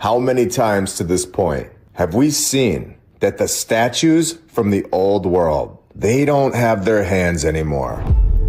How many times to this point have we seen that the statues from the old world, they don't have their hands anymore?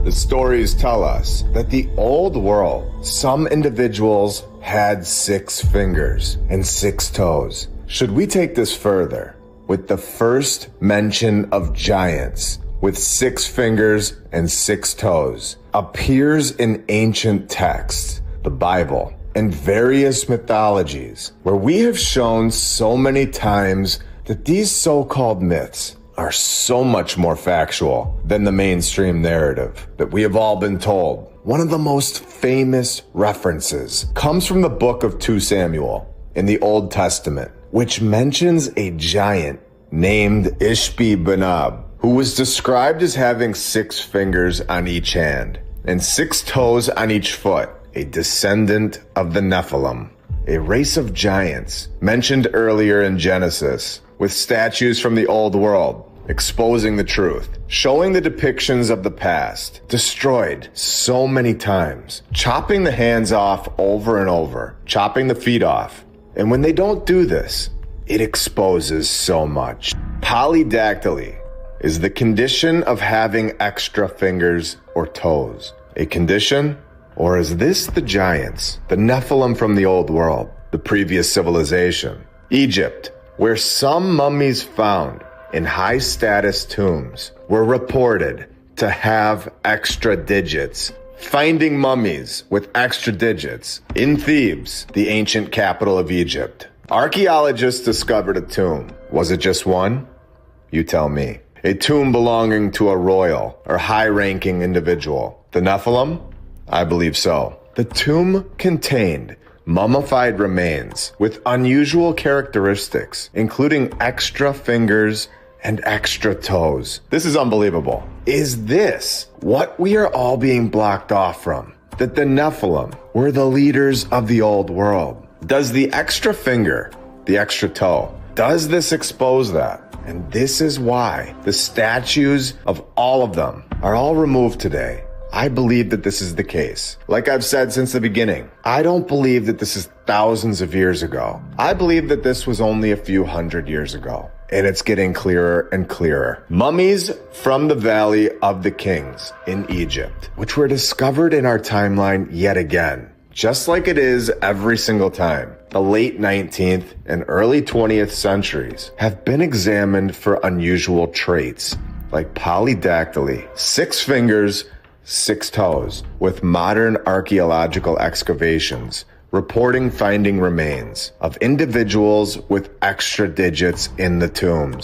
The stories tell us that the old world, some individuals had 6 fingers and 6 toes. Should we take this further with the first mention of giants with 6 fingers and 6 toes appears in ancient texts, the Bible, and various mythologies, where we have shown so many times that these so-called myths are so much more factual than the mainstream narrative that we have all been told. One of the most famous references comes from the book of 2 Samuel in the Old Testament, which mentions a giant named Ishbi-Benob, who was described as having 6 fingers on each hand and 6 toes on each foot, a descendant of the Nephilim, a race of giants mentioned earlier in Genesis, with statues from the old world exposing the truth, showing the depictions of the past, destroyed so many times, chopping the hands off over and over, chopping the feet off. And when they don't do this, it exposes so much. Polydactyly is the condition of having extra fingers or toes. A condition? Or is this the giants, the Nephilim from the old world, the previous civilization? Egypt, where some mummies found in high-status tombs were reported to have extra digits. Finding mummies with extra digits in Thebes, the ancient capital of Egypt. Archaeologists discovered a tomb. Was it just one? You tell me. A tomb belonging to a royal or high-ranking individual. The Nephilim? I believe so. The tomb contained mummified remains with unusual characteristics, including extra fingers and extra toes. This is unbelievable. Is this what we are all being blocked off from? That the Nephilim were the leaders of the old world? Does the extra finger, the extra toe, does this expose that? And this is why the statues of all of them are all removed today. I believe that this is the case. Like I've said since the beginning, I don't believe that this is thousands of years ago. I believe that this was only a few hundred years ago. And it's getting clearer and clearer. Mummies from the Valley of the Kings in Egypt, which were discovered in our timeline yet again, just like it is every single time. The late 19th and early 20th centuries have been examined for unusual traits like polydactyly, 6 fingers, 6 toes, with modern archaeological excavations reporting finding remains of individuals with extra digits in the tombs.